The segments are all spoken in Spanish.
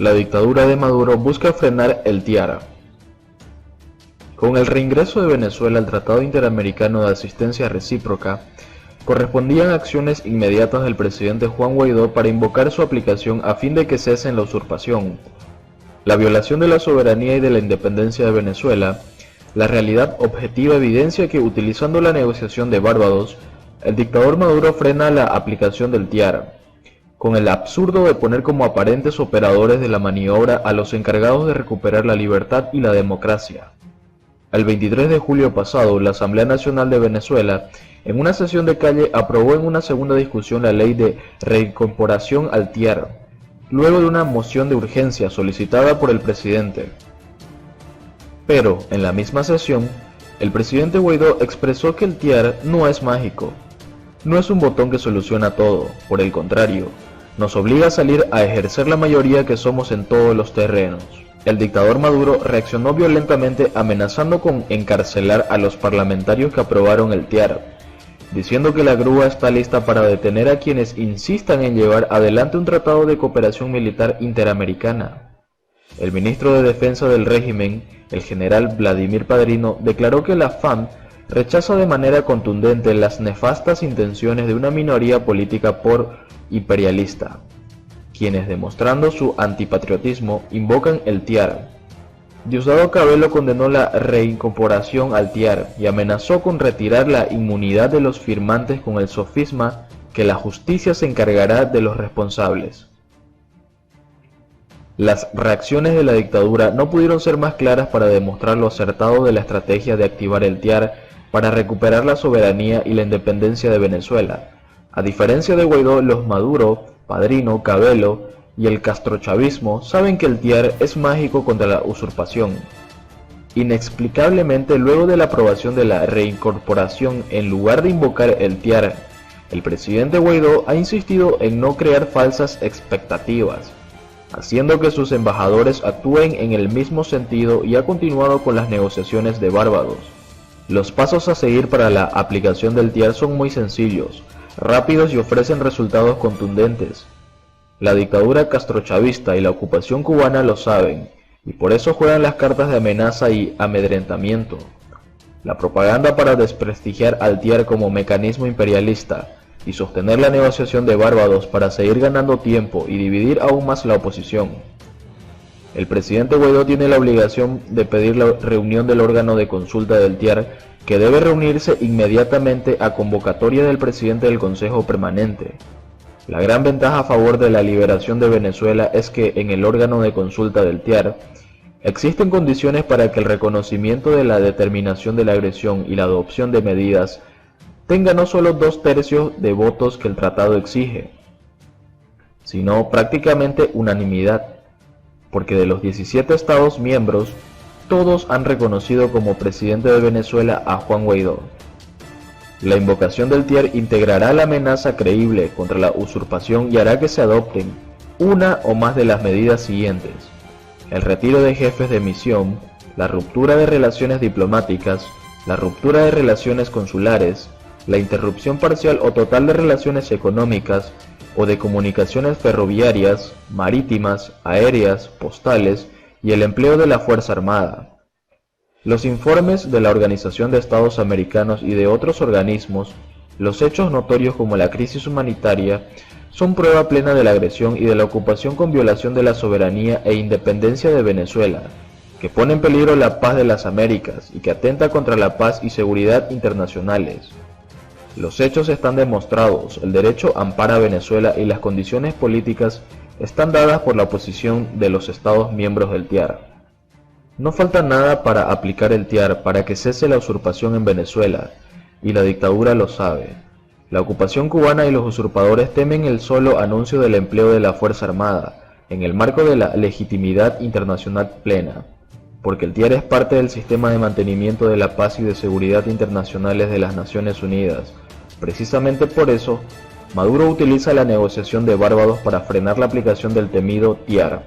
La dictadura de Maduro busca frenar el TIAR. Con el reingreso de Venezuela al Tratado Interamericano de Asistencia Recíproca, correspondían acciones inmediatas del presidente Juan Guaidó para invocar su aplicación a fin de que cesen la usurpación, la violación de la soberanía y de la independencia de Venezuela. La realidad objetiva evidencia que, utilizando la negociación de Barbados, el dictador Maduro frena la aplicación del TIAR, con el absurdo de poner como aparentes operadores de la maniobra a los encargados de recuperar la libertad y la democracia. El 23 de julio pasado, la Asamblea Nacional de Venezuela, en una sesión de calle, aprobó en una segunda discusión la ley de reincorporación al TIAR, luego de una moción de urgencia solicitada por el presidente. Pero, en la misma sesión, el presidente Guaidó expresó que el TIAR no es mágico, no es un botón que soluciona todo, por el contrario, nos obliga a salir a ejercer la mayoría que somos en todos los terrenos. El dictador Maduro reaccionó violentamente amenazando con encarcelar a los parlamentarios que aprobaron el TIAR, diciendo que la grúa está lista para detener a quienes insistan en llevar adelante un tratado de cooperación militar interamericana. El ministro de Defensa del régimen, el general Vladimir Padrino, declaró que la FARC rechaza de manera contundente las nefastas intenciones de una minoría política imperialista, quienes, demostrando su antipatriotismo, invocan el TIAR. Diosdado Cabello condenó la reincorporación al TIAR y amenazó con retirar la inmunidad de los firmantes con el sofisma que la justicia se encargará de los responsables. Las reacciones de la dictadura no pudieron ser más claras para demostrar lo acertado de la estrategia de activar el TIAR para recuperar la soberanía y la independencia de Venezuela. A diferencia de Guaidó, los Maduro, Padrino, Cabello y el castrochavismo saben que el TIAR es mágico contra la usurpación. Inexplicablemente, luego de la aprobación de la reincorporación, en lugar de invocar el TIAR, el presidente Guaidó ha insistido en no crear falsas expectativas, haciendo que sus embajadores actúen en el mismo sentido, y ha continuado con las negociaciones de Barbados. Los pasos a seguir para la aplicación del TIAR son muy sencillos, rápidos y ofrecen resultados contundentes. La dictadura castrochavista y la ocupación cubana lo saben, y por eso juegan las cartas de amenaza y amedrentamiento. La propaganda para desprestigiar al TIAR como mecanismo imperialista y sostener la negociación de Barbados para seguir ganando tiempo y dividir aún más la oposición. El presidente Guaidó tiene la obligación de pedir la reunión del órgano de consulta del TIAR, que debe reunirse inmediatamente a convocatoria del presidente del Consejo Permanente. La gran ventaja a favor de la liberación de Venezuela es que en el órgano de consulta del TIAR existen condiciones para que el reconocimiento de la determinación de la agresión y la adopción de medidas tenga no solo 2/3 de votos que el tratado exige, sino prácticamente unanimidad, porque de los 17 estados miembros, todos han reconocido como presidente de Venezuela a Juan Guaidó. La invocación del TIAR integrará la amenaza creíble contra la usurpación y hará que se adopten una o más de las medidas siguientes: el retiro de jefes de misión, la ruptura de relaciones diplomáticas, la ruptura de relaciones consulares, la interrupción parcial o total de relaciones económicas o de comunicaciones ferroviarias, marítimas, aéreas, postales y el empleo de la Fuerza Armada. Los informes de la Organización de Estados Americanos y de otros organismos, los hechos notorios como la crisis humanitaria, son prueba plena de la agresión y de la ocupación con violación de la soberanía e independencia de Venezuela, que pone en peligro la paz de las Américas y que atenta contra la paz y seguridad internacionales. Los hechos están demostrados, el derecho ampara a Venezuela y las condiciones políticas están dadas por la oposición de los Estados miembros del TIAR. No falta nada para aplicar el TIAR para que cese la usurpación en Venezuela, y la dictadura lo sabe. La ocupación cubana y los usurpadores temen el solo anuncio del empleo de la Fuerza Armada, en el marco de la legitimidad internacional plena, porque el TIAR es parte del sistema de mantenimiento de la paz y de seguridad internacionales de las Naciones Unidas. Precisamente por eso, Maduro utiliza la negociación de Barbados para frenar la aplicación del temido TIAR.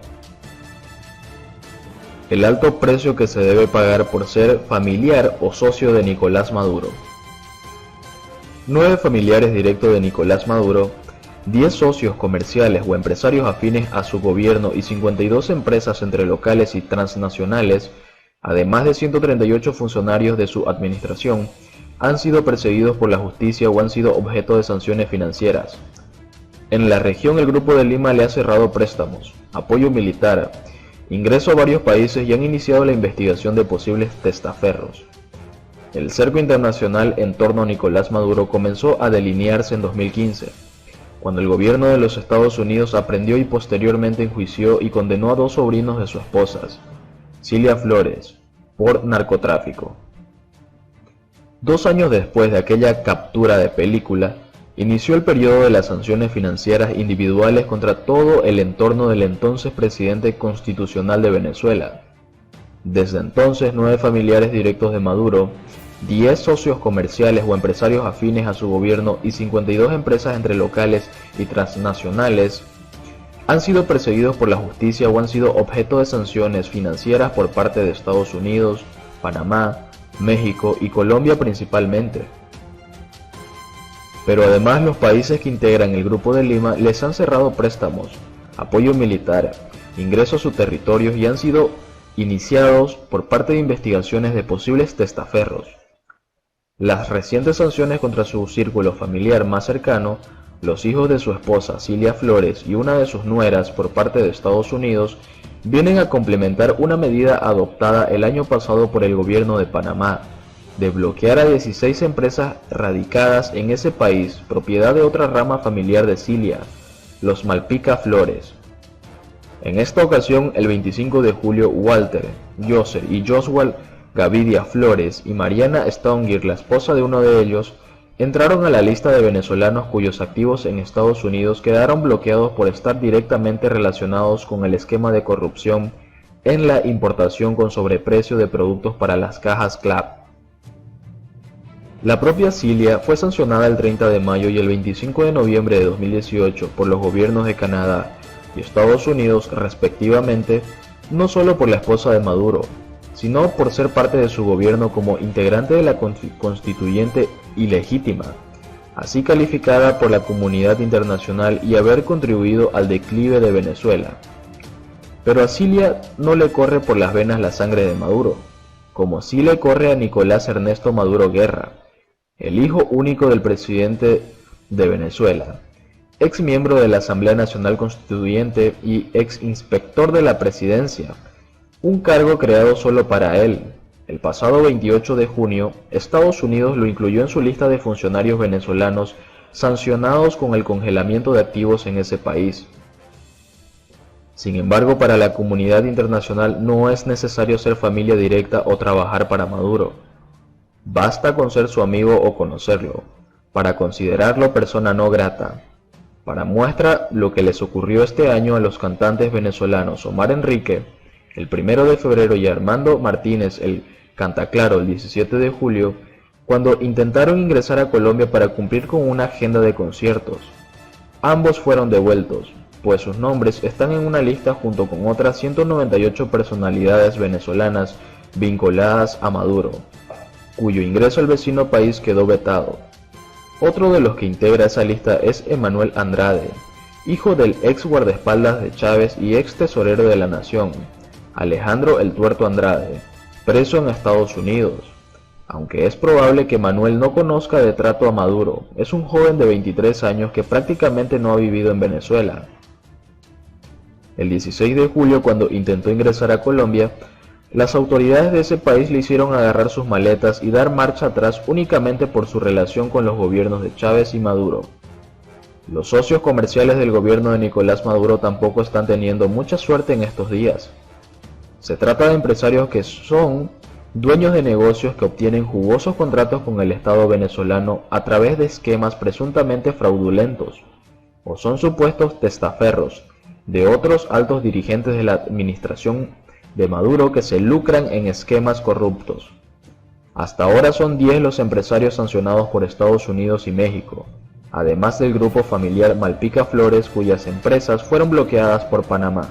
El alto precio que se debe pagar por ser familiar o socio de Nicolás Maduro. 9 familiares directos de Nicolás Maduro 10 socios comerciales o empresarios afines a su gobierno y 52 empresas entre locales y transnacionales, además de 138 funcionarios de su administración, han sido perseguidos por la justicia o han sido objeto de sanciones financieras. En la región, el Grupo de Lima le ha cerrado préstamos, apoyo militar, ingreso a varios países y han iniciado la investigación de posibles testaferros. El cerco internacional en torno a Nicolás Maduro comenzó a delinearse en 2015, cuando el gobierno de los Estados Unidos aprendió y posteriormente enjuició y condenó a 2 sobrinos de su esposa, Cilia Flores, por narcotráfico. 2 años después de aquella captura de película, inició el periodo de las sanciones financieras individuales contra todo el entorno del entonces presidente constitucional de Venezuela. Desde entonces, 9 familiares directos de Maduro, 10 socios comerciales o empresarios afines a su gobierno y 52 empresas entre locales y transnacionales han sido perseguidos por la justicia o han sido objeto de sanciones financieras por parte de Estados Unidos, Panamá, México y Colombia principalmente. Pero además, los países que integran el Grupo de Lima les han cerrado préstamos, apoyo militar, ingreso a sus territorios y han sido iniciados por parte de investigaciones de posibles testaferros. Las recientes sanciones contra su círculo familiar más cercano, los hijos de su esposa Cilia Flores y una de sus nueras por parte de Estados Unidos, vienen a complementar una medida adoptada el año pasado por el gobierno de Panamá, de bloquear a 16 empresas radicadas en ese país, propiedad de otra rama familiar de Cilia, los Malpica Flores. En esta ocasión, el 25 de julio, Walter, Yoser y Joshua Gavidia Flores y Mariana Staunger, la esposa de uno de ellos, entraron a la lista de venezolanos cuyos activos en Estados Unidos quedaron bloqueados por estar directamente relacionados con el esquema de corrupción en la importación con sobreprecio de productos para las cajas CLAP. La propia Cilia fue sancionada el 30 de mayo y el 25 de noviembre de 2018 por los gobiernos de Canadá y Estados Unidos respectivamente, no solo por la esposa de Maduro, sino por ser parte de su gobierno como integrante de la constituyente ilegítima, así calificada por la comunidad internacional, y haber contribuido al declive de Venezuela. Pero a Cilia no le corre por las venas la sangre de Maduro, como sí le corre a Nicolás Ernesto Maduro Guerra, el hijo único del presidente de Venezuela, ex miembro de la Asamblea Nacional Constituyente y ex inspector de la presidencia, un cargo creado solo para él. El pasado 28 de junio, Estados Unidos lo incluyó en su lista de funcionarios venezolanos sancionados con el congelamiento de activos en ese país. Sin embargo, para la comunidad internacional no es necesario ser familia directa o trabajar para Maduro. Basta con ser su amigo o conocerlo, para considerarlo persona no grata. Para muestra lo que les ocurrió este año a los cantantes venezolanos Omar Enrique, el 1 de febrero, y Armando Martínez, el Cantaclaro, el 17 de julio, cuando intentaron ingresar a Colombia para cumplir con una agenda de conciertos. Ambos fueron devueltos, pues sus nombres están en una lista junto con otras 198 personalidades venezolanas vinculadas a Maduro, cuyo ingreso al vecino país quedó vetado. Otro de los que integra esa lista es Emanuel Andrade, hijo del ex guardaespaldas de Chávez y ex tesorero de la Nación, Alejandro El Tuerto Andrade, preso en Estados Unidos. Aunque es probable que Manuel no conozca de trato a Maduro, es un joven de 23 años que prácticamente no ha vivido en Venezuela. El 16 de julio, cuando intentó ingresar a Colombia, las autoridades de ese país le hicieron agarrar sus maletas y dar marcha atrás únicamente por su relación con los gobiernos de Chávez y Maduro. Los socios comerciales del gobierno de Nicolás Maduro tampoco están teniendo mucha suerte en estos días. Se trata de empresarios que son dueños de negocios que obtienen jugosos contratos con el Estado venezolano a través de esquemas presuntamente fraudulentos, o son supuestos testaferros de otros altos dirigentes de la administración de Maduro que se lucran en esquemas corruptos. Hasta ahora son 10 los empresarios sancionados por Estados Unidos y México, además del grupo familiar Malpica Flores, cuyas empresas fueron bloqueadas por Panamá.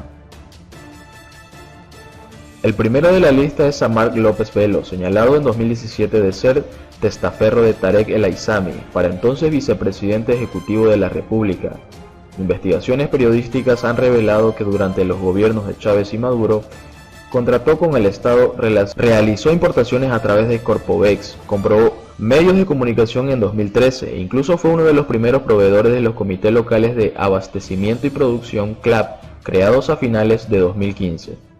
El primero de la lista es Samar López Velo, señalado en 2017 de ser testaferro de Tarek El Aissami, para entonces vicepresidente ejecutivo de la República, Investigaciones periodísticas han revelado que durante los gobiernos de Chávez y Maduro, contrató con el Estado, realizó importaciones a través de Corpovex, compró medios de comunicación en 2013 e incluso fue uno de los primeros proveedores de los comités locales de abastecimiento y producción CLAP, creados a finales de 2015.